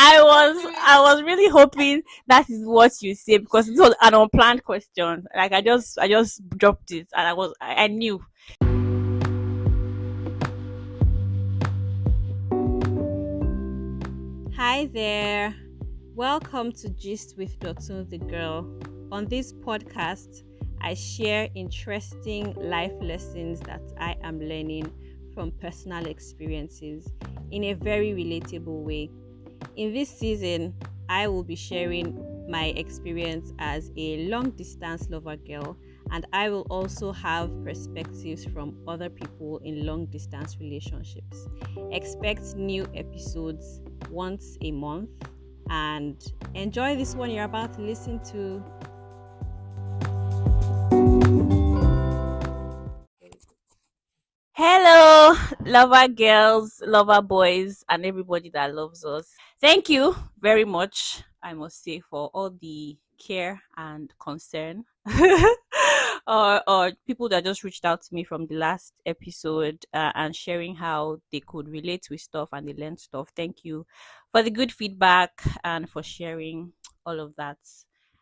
I was really hoping that is what you say because it was an unplanned question. Like I just dropped it and I knew. Hi there. Welcome to Gist with Dotun the Girl. On this podcast, I share interesting life lessons that I am learning from personal experiences in a very relatable way. In this season, I will be sharing my experience as a long distance lover girl, and I will also have perspectives from other people in long distance relationships. Expect new episodes once a month and enjoy this one you're about to listen to. Hello, lover girls, lover boys, and everybody that loves us. Thank you very much, I must say, for all the care and concern. or people that just reached out to me from the last episode and sharing how they could relate with stuff and they learned stuff. Thank you for the good feedback and for sharing all of that.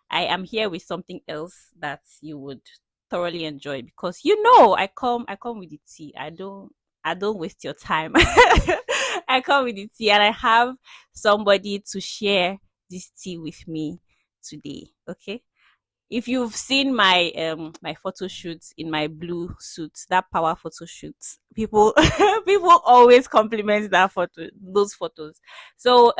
I am here with something else that you would thoroughly enjoy because I come with the tea. I don't waste your time. I come with the tea and I have somebody to share this tea with me today. Okay. If you've seen my photo shoots in my blue suit, that power photo shoots, people people always compliment those photos. So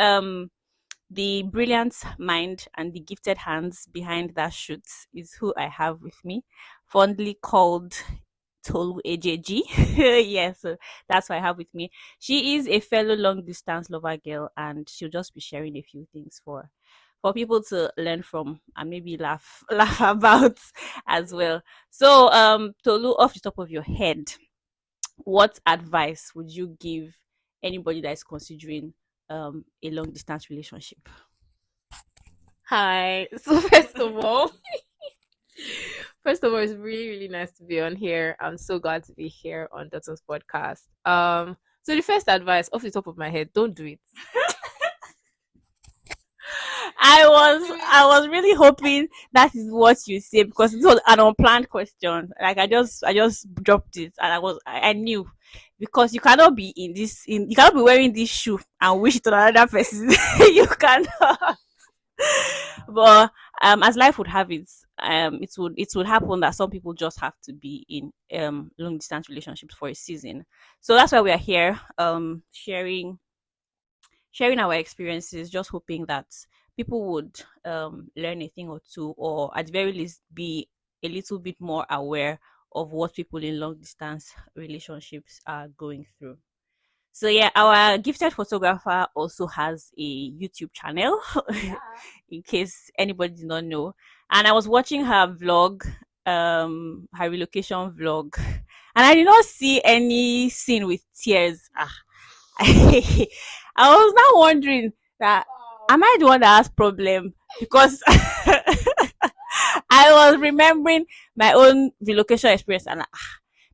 the brilliant mind and the gifted hands behind that shoot is who I have with me, fondly called Tolu AJG. Yes, so that's what I have with me. She is a fellow long distance lover girl, and she'll just be sharing a few things for people to learn from and maybe laugh laugh about as well. So, Tolu, off the top of your head, what advice would you give anybody that is considering a long distance relationship? Hi. So first of all, it's really, really nice to be on here. I'm so glad to be here on Dotun's podcast. So the first advice off the top of my head, don't do it. I was really hoping that is what you say because it was an unplanned question. Like I just dropped it and I knew because you cannot be wearing this shoe and wish it on another person. You cannot. But as life would have it, it would happen that some people just have to be in long distance relationships for a season. So that's why we are here, sharing our experiences, just hoping that people would learn a thing or two, or at the very least be a little bit more aware of what people in long distance relationships are going through. So yeah, our gifted photographer also has a YouTube channel, Yeah. in case anybody did not know. And I was watching her vlog, her relocation vlog, and I did not see any scene with tears. I was now wondering that am I the one that has problem because I was remembering my own relocation experience and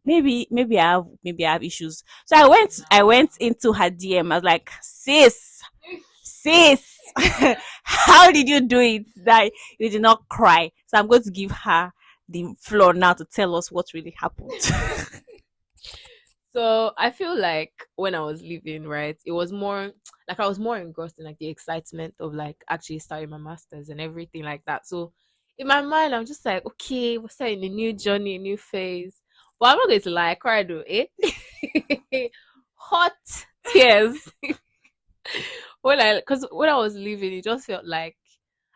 maybe I have issues. So I went into her DM. I was like, sis, how did you do it that you did not cry? So I'm going to give her the floor now to tell us what really happened. So I feel like when I was leaving, right, it was more like I was more engrossed in like the excitement of like actually starting my masters and everything like that. So in my mind, I'm just like, okay, we're starting a new journey, a new phase. But I'm not going to lie, I cried though, eh? Hot tears. Because when I was leaving, it just felt like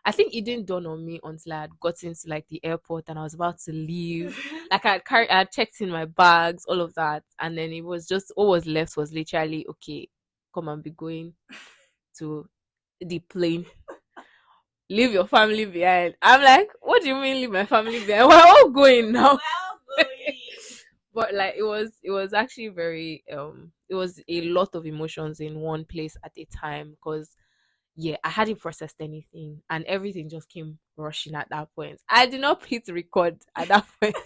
I think it didn't dawn on me until I had gotten to like the airport and I was about to leave. Like I had checked in my bags, all of that, and then it was just all was left was literally okay. Come and be going to the plane. Leave your family behind. I'm like, what do you mean leave my family behind? We're all going now. But like it was actually very it was a lot of emotions in one place at a time because yeah, I hadn't processed anything and everything just came rushing at that point. I did not hit record at that point.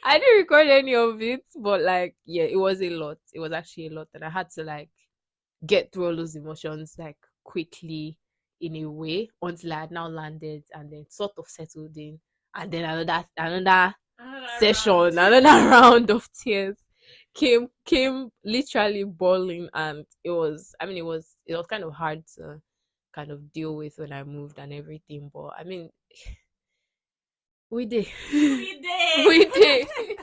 I didn't record any of it, but like yeah, it was a lot. It was actually a lot and I had to like get through all those emotions like quickly in a way until I had now landed and then sort of settled in, and then another session, another round of tears came literally bawling, and it was, I mean, it was kind of hard to kind of deal with when I moved and everything, but I mean, we did. We We did. did.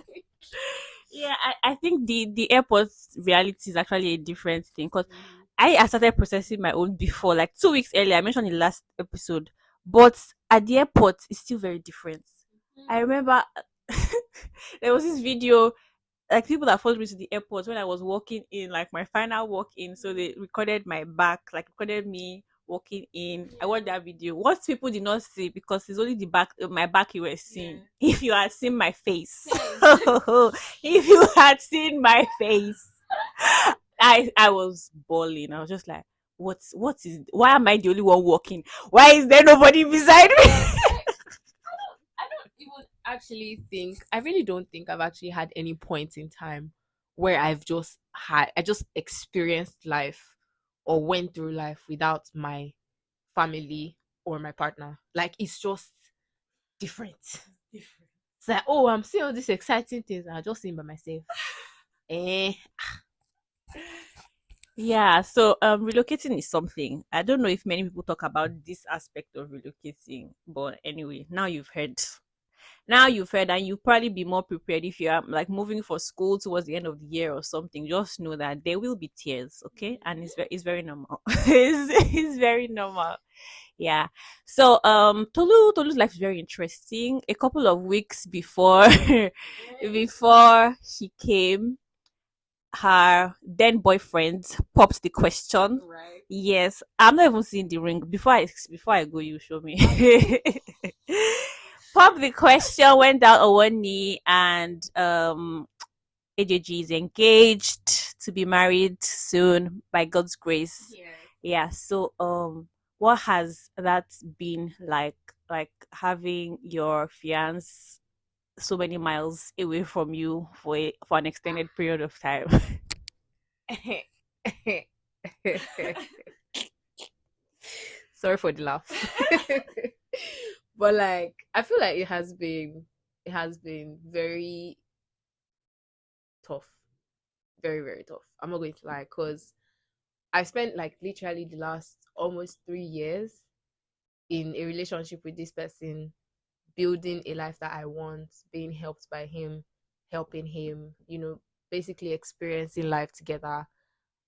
Yeah, I think the airport reality is actually a different thing because I started processing my own before, like 2 weeks earlier. I mentioned in the last episode, but at the airport, it's still very different. I remember there was this video, like people that followed me to the airport when I was walking in, like my final walk in. So they recorded my back, like recorded me walking in. I watched that video. What people did not see because it's only the back, my back you were seeing. If you had seen my face, if you had seen my face, I was bawling. I was just like, what is? Why am I the only one walking? Why is there nobody beside me? I don't even actually think, I really don't think I've actually had any point in time where I just experienced life or went through life without my family or my partner. Like it's just different. It's like, oh, I'm seeing all these exciting things and I just sing by myself. Eh. Yeah, so relocating is something. I don't know if many people talk about this aspect of relocating, but anyway, now you've heard. Now you've heard, and you'll probably be more prepared if you are like moving for school towards the end of the year or something. Just know that there will be tears, okay? And it's very normal. It's very normal. Yeah. So Tolu's life is very interesting. A couple of weeks before before he came, her then boyfriend popped the question. Right. Yes, I'm not even seeing the ring. Before I go, you show me. Pop the question, went down on one knee, and AJG is engaged to be married soon by God's grace. Yes. Yeah. So what has that been like? Like having your fiance so many miles away from you for an extended period of time. Sorry for the laugh. But like I feel like it has been very tough. Very, very tough. I'm not going to lie, because I spent like literally the last almost 3 years in a relationship with this person, building a life that I want, being helped by him, helping him, basically experiencing life together.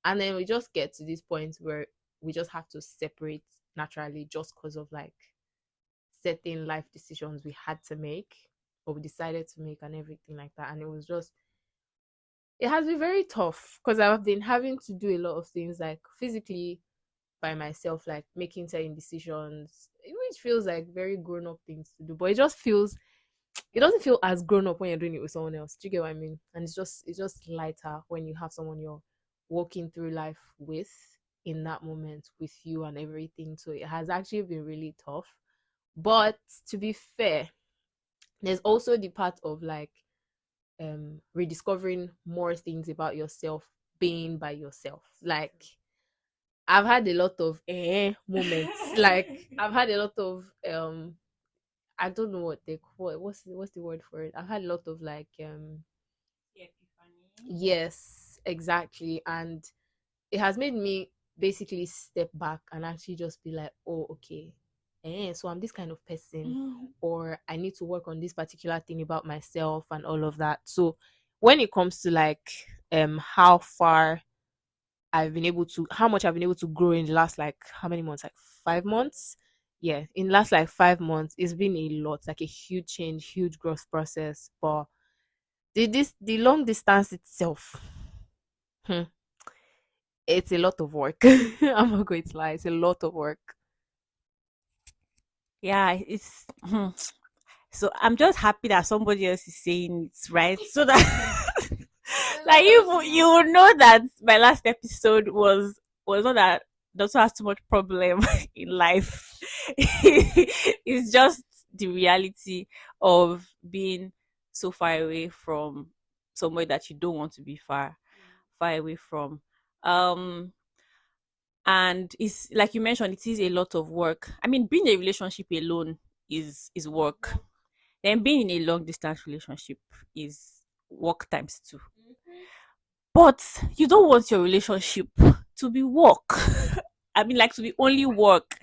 And then we just get to this point where we just have to separate naturally just because of like certain life decisions we had to make or we decided to make and everything like that. And it has been very tough because I've been having to do a lot of things like physically by myself, like making certain decisions, which feels like very grown up things to do. But it doesn't feel as grown up when you're doing it with someone else. Do you get what I mean? And it's just lighter when you have someone you're walking through life with in that moment with you and everything. So it has actually been really tough. But to be fair, there's also the part of like rediscovering more things about yourself being by yourself. Like I've had a lot of moments. Like I've had a lot of I don't know what they call it. What's the word for it? I've had a lot of like yes, exactly. And it has made me basically step back and actually just be like, oh, okay. So I'm this kind of person, or I need to work on this particular thing about myself and all of that. So when it comes to like how much I've been able to grow in the last like how many months? Like 5 months. Yeah, in the last like 5 months, it's been a lot, like a huge change, huge growth process. But the long distance itself, hmm, it's a lot of work. I'm not going to lie, it's a lot of work. Yeah, it's so I'm just happy that somebody else is saying it's right, so that like you will know that my last episode was not that Doctor has too much problem in life. It's just the reality of being so far away from somewhere that you don't want to be far away from. Um And it's like you mentioned, it is a lot of work. I mean, being in a relationship alone is work. Then being in a long distance relationship is work times two. But you don't want your relationship to be work. I mean, like, to be only work.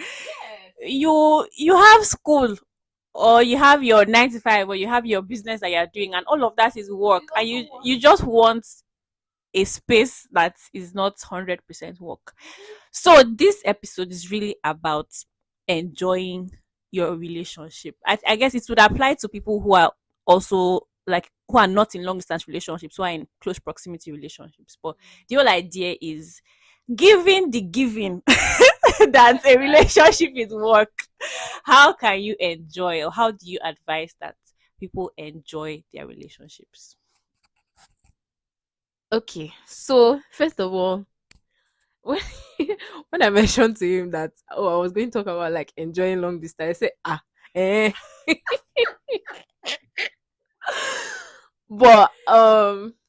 You have school, or you have your 9 to 5, or you have your business that you're doing, and all of that is work, and you just want a space that is not 100% work. So this episode is really about enjoying your relationship. I guess it would apply to people who are also, like, who are not in long distance relationships, who are in close proximity relationships. But the whole idea is giving the giving that a relationship is work. How can you enjoy, or how do you advise that people enjoy their relationships? Okay, so first of all, when when I mentioned to him that, oh, I was going to talk about like enjoying long distance, I said, eh. But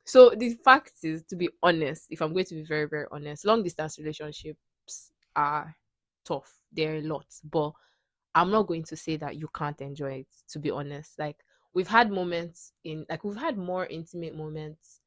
so the fact is, to be honest, if I'm going to be very, very honest, long distance relationships are tough. They're a lot, but I'm not going to say that you can't enjoy it, to be honest. Like, we've had more intimate moments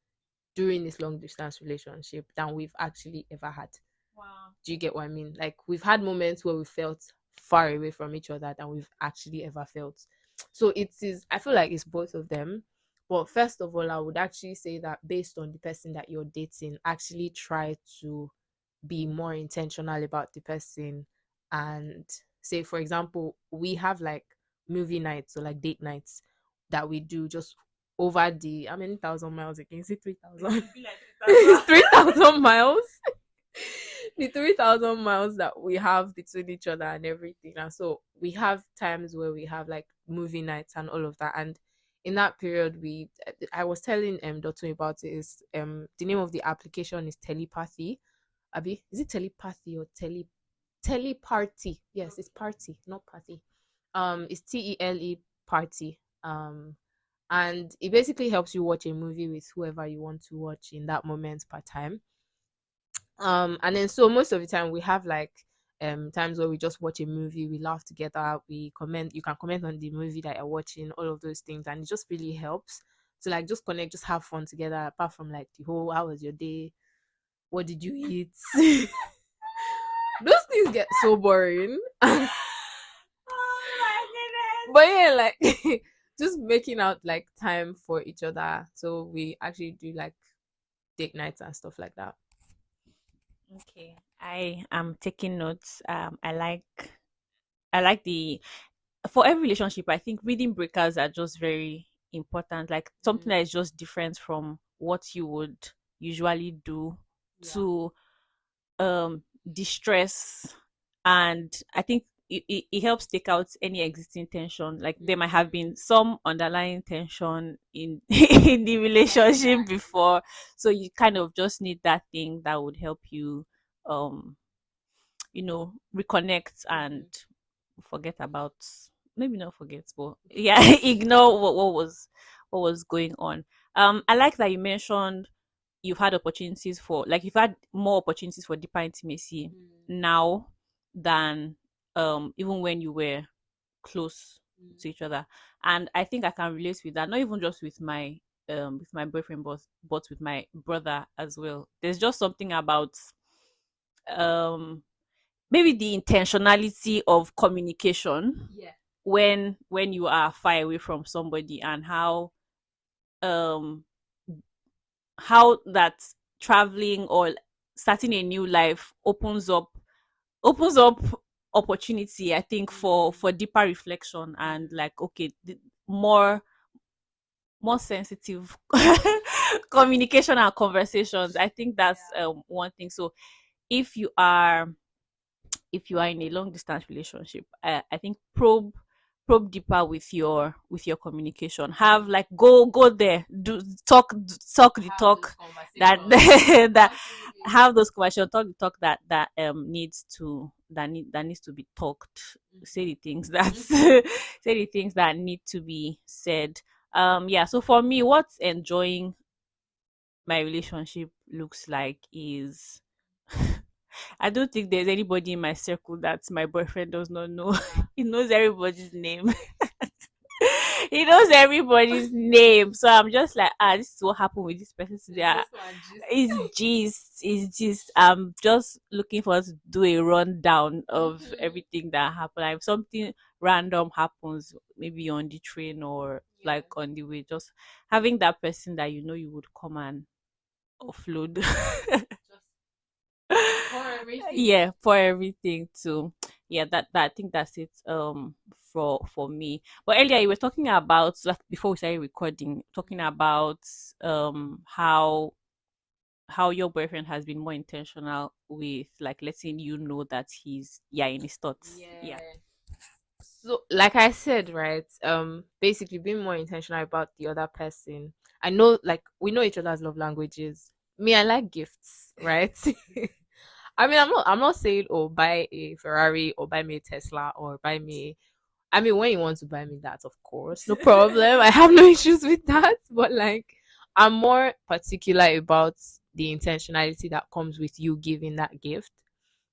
during this long distance relationship than we've actually ever had. Wow. Do you get what I mean? Like, we've had moments where we felt far away from each other than we've actually ever felt. So I feel like it's both of them. But first of all, I would actually say that based on the person that you're dating, actually try to be more intentional about the person. And say, for example, we have like movie nights or like date nights that we do just over the, how many thousand miles again? Is it 3,000? It's 3,000 miles. The 3,000 miles that we have between each other and everything. And so we have times where we have like movie nights and all of that. And in that period, I was telling Dotun about it, is the name of the application is Telepathy. Abi, is it telepathy or teleparty? Yes, it's party, not party. It's TELE party. And it basically helps you watch a movie with whoever you want to watch in that moment per time. And then so most of the time we have like times where we just watch a movie, we laugh together, we comment, you can comment on the movie that you're watching, all of those things, and it just really helps to like just connect, just have fun together, apart from like the whole how was your day, what did you eat. Those things get so boring. Oh my But yeah, like just making out like time for each other, so we actually do like date nights and stuff like that. goodness. Okay. I am taking notes. I like the for every relationship, I think reading breakers are just very important. Like something Mm, that is just different from what you would usually do yeah. to distress. And I think it helps take out any existing tension. Like there might have Mm, been some underlying tension in in the relationship exactly. before. So you kind of just need that thing that would help you um reconnect and Mm, forget about, maybe not forget, but yeah, ignore what was going on. I like that you mentioned you've had opportunities for, like, you've had more opportunities for deeper intimacy mm, now than even when you were close to mm. each other. And I think I can relate with that, not even just with my boyfriend, but with my brother as well. There's just something about um maybe the intentionality of communication Yeah. when you are far away from somebody, and um how that traveling or starting a new life opens up opportunity, I think, for Mm, deeper reflection and, mm, like, okay, more sensitive communication and conversations. I think that's yeah. one thing. So if you are if you are in a long distance relationship, I think probe deeper with your communication. Have, like, go there, do talk the Have those talk that conversations. that Absolutely. have those conversations, talk the talk that needs to be talked. Say Mhm. the things that Mhm. say the things that need to be said. Yeah, so for me, what enjoying my relationship looks like is I don't think there's anybody in my circle that my boyfriend does not know. He knows everybody's name. He knows everybody's name. So I'm just like, this is what happened with this person today. Just one gist. It's just I'm just looking for us to do a rundown of Mhm. everything that happened. Like if something random happens, maybe on the train or Yeah. like on the way, just having that person that you know you would come and offload. Just pour everything. Yeah, for everything too. Yeah, that I think that's it for me. But earlier you were talking about, like before we started recording, talking about how your boyfriend has been more intentional with like letting you know that he's, yeah, in his thoughts. Yeah. Yeah. So, like I said, right? Basically being more intentional about the other person. I know, like we know each other's love languages. Me, I like gifts, right? I mean, I'm not saying, oh, buy a Ferrari or buy me a Tesla or buy me. I mean, when you want to buy me that, of course, no problem. I have no issues with that. But like, I'm more particular about the intentionality that comes with you giving that gift.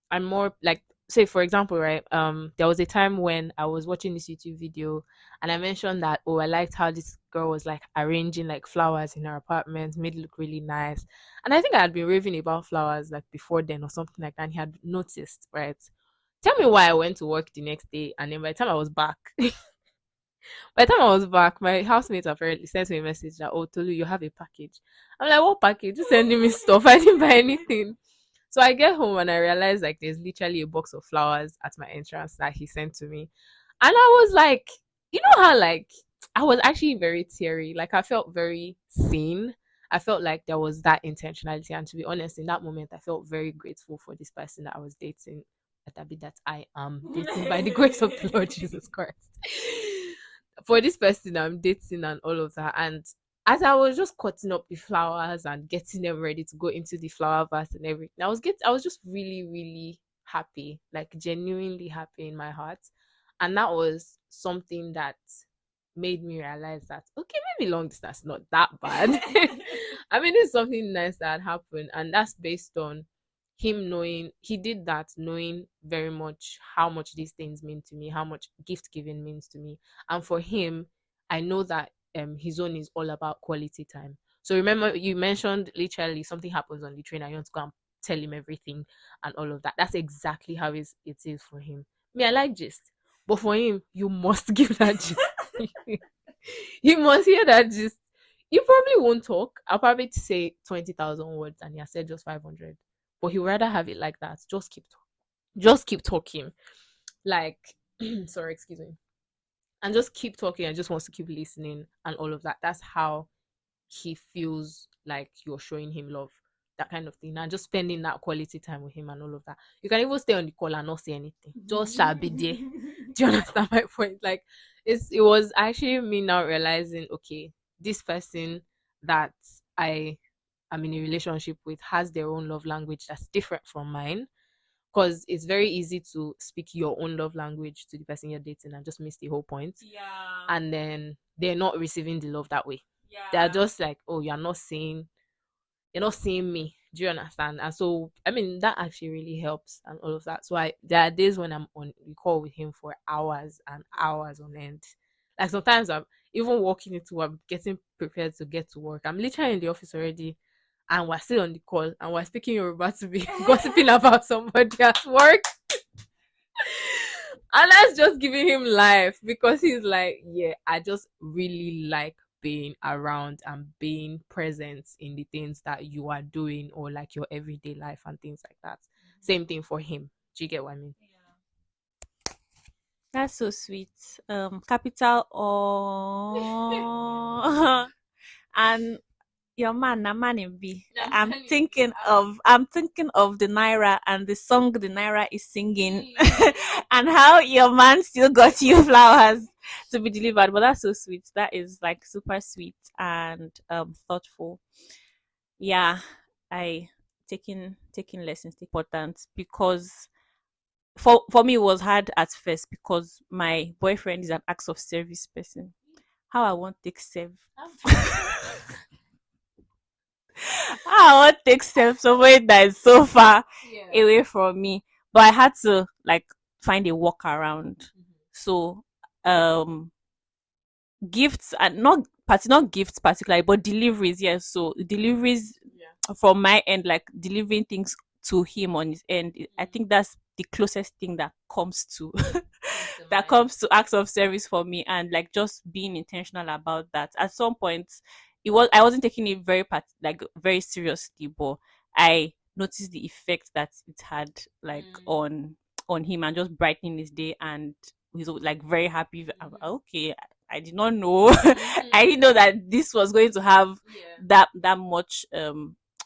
I'm more like, say for example, right? There was a time when I was watching this YouTube video and I mentioned that, oh, I liked how this girl was like arranging like flowers in her apartment, made it look really nice. And I think I had been raving about flowers like before then or something like that, and he had noticed, right? Tell me why I went to work the next day, and then by the time I was back, by the time I was back, my housemate apparently sent me a message that, oh, Tolu, you have a package. I'm like, what package? You sending me stuff. I didn't buy anything. So I get home and I realize like there's literally a box of flowers at my entrance that he sent to me. And I was like, you know how like I was actually very teary. Like I felt very seen. I felt like there was that intentionality. And to be honest, in that moment, I felt very grateful for this person that I was dating. That I am dating by the grace of the Lord Jesus Christ. For this person I'm dating and all of that. And as I was just cutting up the flowers and getting them ready to go into the flower vase and everything, I was just really, really happy, like genuinely happy in my heart. And that was something that made me realize that okay, maybe long distance is not that bad. I mean, it's something nice that happened, and that's based on him knowing he did that, knowing very much how much these things mean to me, how much gift giving means to me. And for him, I know that his own is all about quality time. So remember you mentioned literally something happens on the train and you want to go and tell him everything and all of that. That's exactly how it is for him. Me, I like gist. But for him, you must give that gist. You must hear that gist. You probably won't talk. I'll probably say 20,000 words and he has said just 500. But he would rather have it like that. Just keep talking. Like, sorry, excuse me. And just keep talking and just wants to keep listening and all of that. That's how he feels like you're showing him love, that kind of thing, and just spending that quality time with him and all of that. You can even stay on the call and not say anything, just shall be there. Do you understand my point? Like, it was actually me now realizing, okay, this person that I am in a relationship with has their own love language that's different from mine, because it's very easy to speak your own love language to the person you're dating and just miss the whole point. Yeah. And then they're not receiving the love that way. They're Yeah. just like, oh, you're not seeing me. Do you understand? And so, I mean, that actually really helps and all of that. So there are days when I'm on the call with him for hours and hours on end. Like sometimes I'm even walking into work, getting prepared to get to work. I'm literally in the office already, and we're still on the call, and we're speaking Yoruba to be gossiping about somebody at work. And that's just giving him life because he's like, yeah, I just really like being around and being present in the things that you are doing or like your everyday life and things like that. Same thing for him. Do you get what I mean? That's so sweet. Capital O. And your man, na man in B. I'm I'm telling you, thinking of I'm thinking of the Naira and the song the Naira is singing and how your man still got you flowers to be delivered. But that's so sweet. That is like super sweet and thoughtful. Yeah, I taking lessons important because for me it was hard at first because my boyfriend is an acts of service person. How I want take serve. I want to take steps somewhere that is so far Yeah. away from me. But I had to like find a workaround. So um gifts and not gifts particularly, but deliveries, yes. So deliveries Yeah. from my end, like delivering things to him on his end. I Mm. think that's the closest thing that comes to Comes to that mind. comes to acts of service for me, and like just being intentional about that. At some point, I wasn't taking it like very seriously, but I noticed the effect that it had like Mm. on him, and just brightening his day, and he's like very happy. I'm like, okay, I did not know. I didn't know that this was going to have Yeah. that much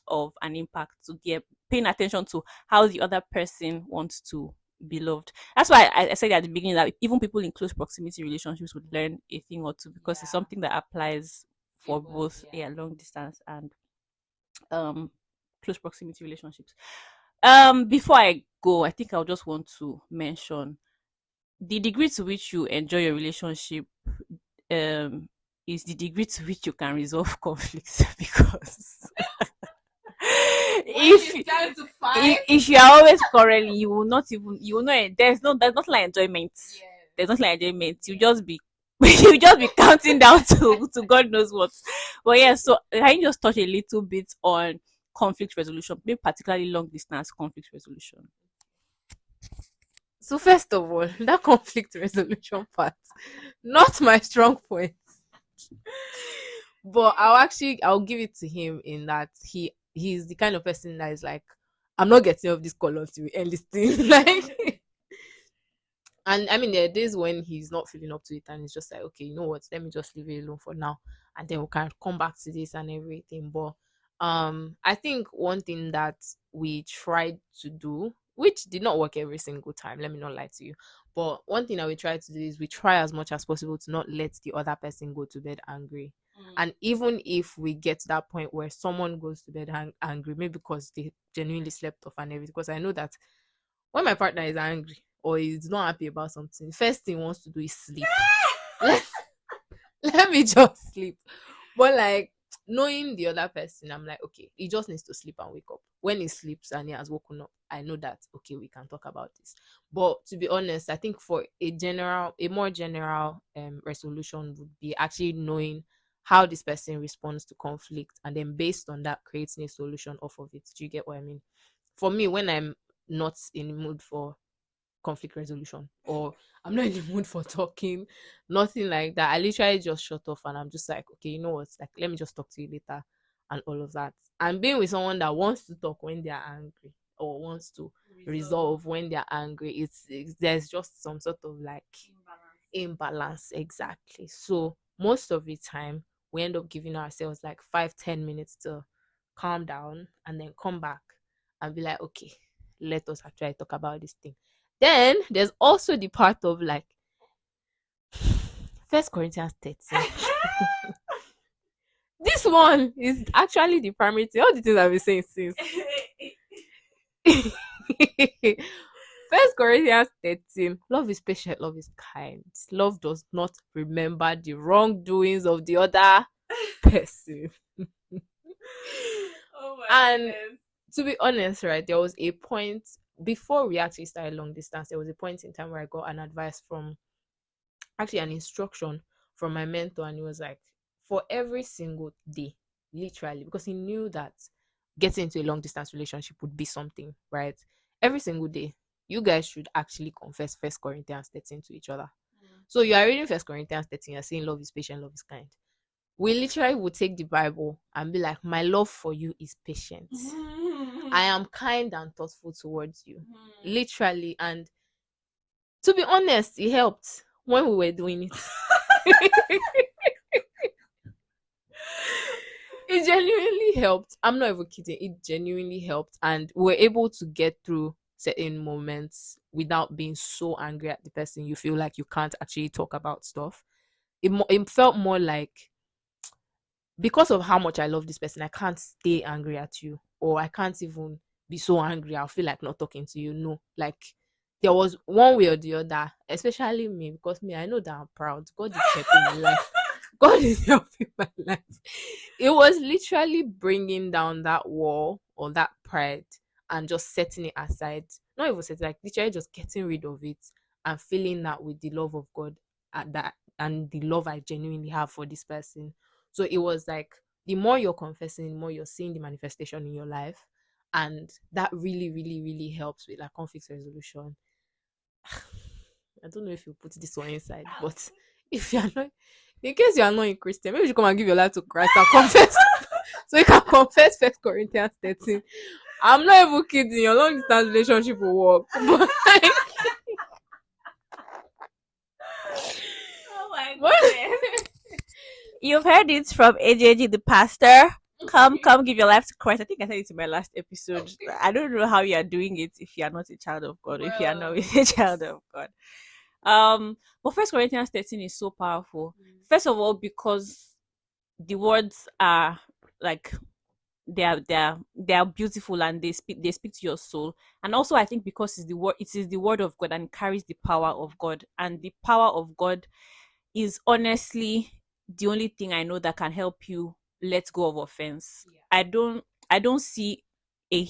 of an impact, to get paying attention to how the other person wants to be loved. That's why I said at the beginning that even people in close proximity relationships would learn a thing or two, because it's Yeah. something that applies for Even both, yeah. yeah, long distance and um close proximity relationships. Before I go, I think I'll just want to mention the degree to which you enjoy your relationship um is the degree to which you can resolve conflicts. Because When if it's time to fight. if you are always quarreling, you will not, there's nothing like enjoyment. Yeah. There's nothing like enjoyment. You Yeah. just be you just be counting down to God knows what. But yeah, so can you just touch a little bit on conflict resolution, maybe particularly long distance conflict resolution? So first of all, that conflict resolution part, not my strong point. But I'll give it to him in that he's the kind of person that is like, I'm not getting off this call until we end this thing. Like, and I mean, there are days when he's not feeling up to it, and he's just like, okay, you know what? Let me just leave it alone for now, and then we can come back to this and everything. But I think one thing that we tried to do, which did not work every single time, let me not lie to you, but one thing that we try to do is we try as much as possible to not let the other person go to bed angry. And even if we get to that point where someone goes to bed angry, maybe because they genuinely slept off and everything, because I know that when my partner is angry or is not happy about something, first thing he wants to do is sleep. let, let me just sleep. But like knowing the other person, I'm like, okay, he just needs to sleep and wake up. When he sleeps and he has woken up, I know that okay, we can talk about this. But to be honest, I think for a more general resolution would be actually knowing how this person responds to conflict, and then based on that creating a solution off of it. Do you get what I mean? For me, when I'm not in the mood for conflict resolution, or I'm not in the mood for talking, nothing like that, I literally just shut off and I'm just like, okay, you know what, like let me just talk to you later and all of that. And being with someone that wants to talk when they're angry, or wants to resolve when they're angry, it's there's just some sort of like imbalance. Exactly. So most of the time we end up giving ourselves like 5-10 minutes to calm down, and then come back and be like, okay, let us actually talk about this thing. Then there's also the part of like First Corinthians 13. This one is actually the primary thing. All the things I've been saying since. First Corinthians 13. Love is patient, love is kind. Love does not remember the wrongdoings of the other person. Oh my And goodness. to be honest, right, there was a point before we actually started long distance, there was a point in time where I got an advice from, actually an instruction from my mentor, and he was like, for every single day, literally, because he knew that getting into a long distance relationship would be something, right? Every single day, you guys should actually confess First Corinthians 13 to each other. So you are reading First Corinthians 13, you're saying love is patient, love is kind. We literally would take the Bible and be like, my love for you is patient. I am kind and thoughtful towards you. Literally. And to be honest, it helped when we were doing it. It genuinely helped. I'm not even kidding. It genuinely helped. And we were able to get through certain moments without being so angry at the person. You feel like you can't actually talk about stuff. It felt more like, because of how much I love this person, I can't stay angry at you, or I can't even be so angry. I'll feel like not talking to you. No, like there was one way or the other, especially me, because me, I know that I'm proud. God is helping my life. God is helping my life. It was literally bringing down that wall or that pride and just setting it aside. Not even setting, like literally just getting rid of it and filling that with the love of God at that and the love I genuinely have for this person. So it was like the more you're confessing, the more you're seeing the manifestation in your life. And that really, really, really helps with like conflict resolution. I don't know if you put this one inside, but if you're not, in case you are not a Christian, maybe you should come and give your life to Christ and confess. So you can confess First Corinthians 13. I'm not even kidding. Your long distance relationship will work. But like, Oh my what? goodness. You've heard it from AJG, the pastor. Come, give your life to Christ. I think I said it in my last episode. I don't know how you are doing it if you are not a child of God, or if you are not Well, a child of God. But First Corinthians 13 is so powerful. First of all, because the words are like they are beautiful, and they speak to your soul. And also, I think because it is the word of God, and it carries the power of God, and the power of God is honestly the only thing I know that can help you let go of offense. yeah. I don't see a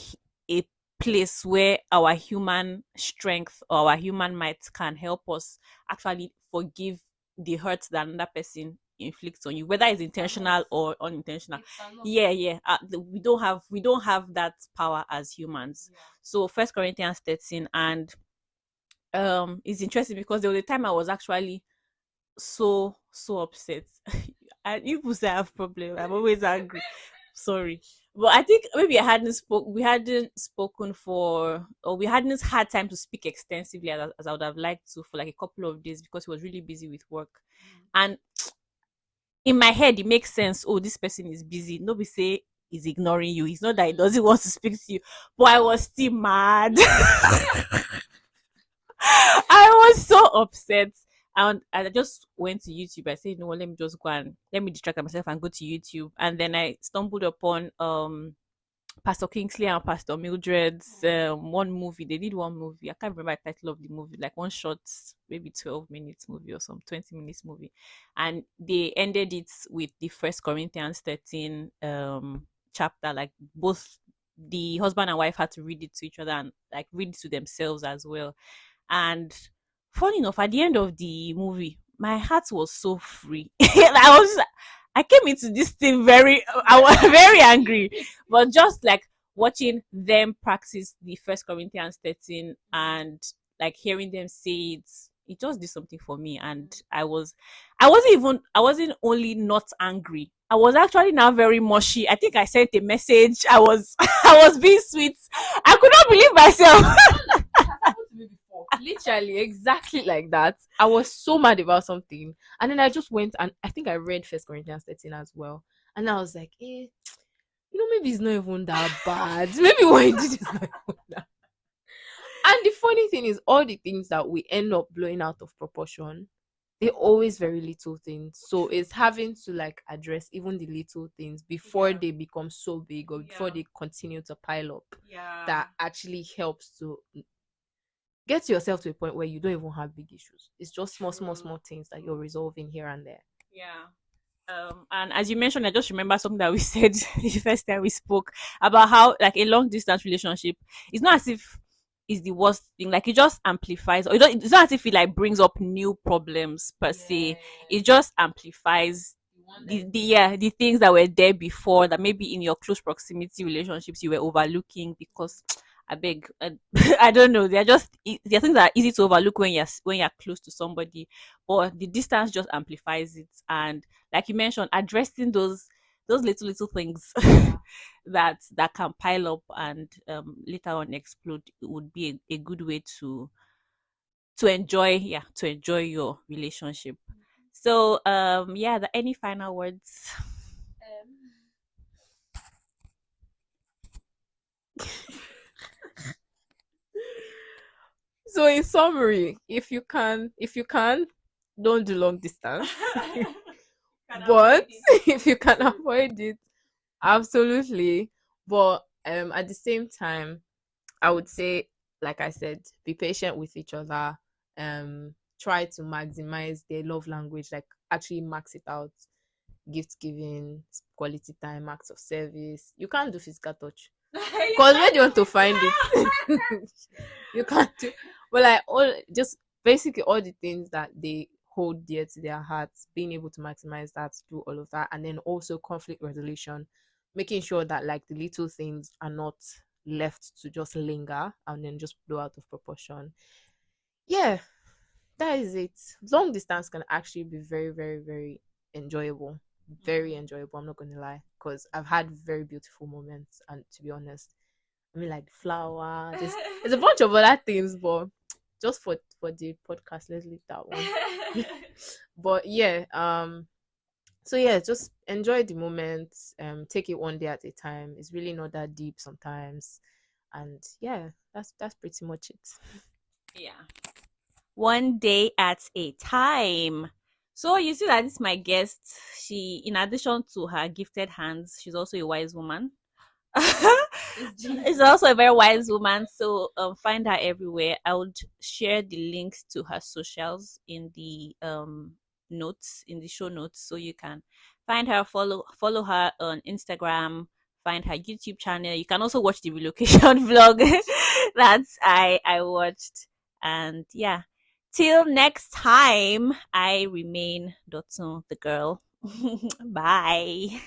a place where our human strength or our human might can help us actually forgive the hurt that another person inflicts on you, whether it's intentional or unintentional. Yeah, yeah. We don't have that power as humans. Yeah. So First Corinthians 13, and it's interesting because there was a time I was actually so upset. And people say I have problem. I'm always angry. Sorry. But I think maybe we hadn't spoken for, or we hadn't had time to speak extensively as I would have liked to, for like a couple of days, because he was really busy with work. And in my head it makes sense. Oh, this person is busy. Nobody say he's ignoring you. It's not that he doesn't want to speak to you. But I was still mad. I was so upset. And I just went to YouTube. I said, no, let me just go and let me distract myself and go to YouTube. And then I stumbled upon Pastor Kingsley and Pastor Mildred's one movie. They did one movie. I can't remember the title of the movie, like one short, maybe 12 minutes movie or some 20 minutes movie. And they ended it with the First Corinthians 13 chapter. Like both the husband and wife had to read it to each other and like read it to themselves as well. And funny enough, at the end of the movie, my heart was so free. I came into this thing I was very angry, but just like watching them practice the First Corinthians 13 and like hearing them say it just did something for me. And I wasn't only not angry, I was actually now very mushy. I think I sent a message. I was I was being sweet. I could not believe myself. Literally exactly like that. I was so mad about something, and then I just went and I think I read First Corinthians 13 as well, and I was like, maybe it's not even that bad. Maybe what he did is not even that. And the funny thing is, all the things that we end up blowing out of proportion, they're always very little things. So it's having to like address even the little things before Yeah. they become so big, or before Yeah. they continue to pile up, Yeah. that actually helps to get yourself to a point where you don't even have big issues. It's just small, small, True. small things that you're resolving here and there. Yeah. And as you mentioned, I just remember something that we said the first time we spoke about how like a long distance relationship, it's not as if it's the worst thing. Like it just amplifies, or it's not as if it like brings up new problems per se. It just amplifies the things that were there before, that maybe in your close proximity relationships you were overlooking because I beg, I don't know. They're things that are easy to overlook when you're close to somebody, but the distance just amplifies it. And like you mentioned, addressing those little things that can pile up and later on explode would be a good way to enjoy your relationship. So yeah, any final words? So in summary, if you can, don't do long distance. But if you can avoid it, absolutely. But at the same time, I would say, like I said, be patient with each other. Try to maximize their love language, like actually max it out. gift giving, quality time, acts of service. You can't do physical touch. Because where do you want to find it? You can't do, but like all just basically all the things that they hold dear to their hearts, being able to maximize that, do all of that, and then also conflict resolution, making sure that like the little things are not left to just linger and then just blow out of proportion. Yeah, that is it. Long distance can actually be very, very, very enjoyable. Very enjoyable. I'm not gonna lie, because I've had very beautiful moments, and to be honest, I mean, like the flower. There's a bunch of other things, but just for the podcast, let's leave that one. But yeah, so yeah, just enjoy the moment. Take it one day at a time. It's really not that deep sometimes, and yeah, that's pretty much it. Yeah. One day at a time. So you see that this my guest. She, in addition to her gifted hands, she's also a wise woman. She's also a very wise woman. So find her everywhere. I would share the links to her socials in the notes, in the show notes, so you can find her, follow her on Instagram, find her YouTube channel. You can also watch the relocation vlog that I watched. And yeah, till next time, I remain Dotun the girl. Bye.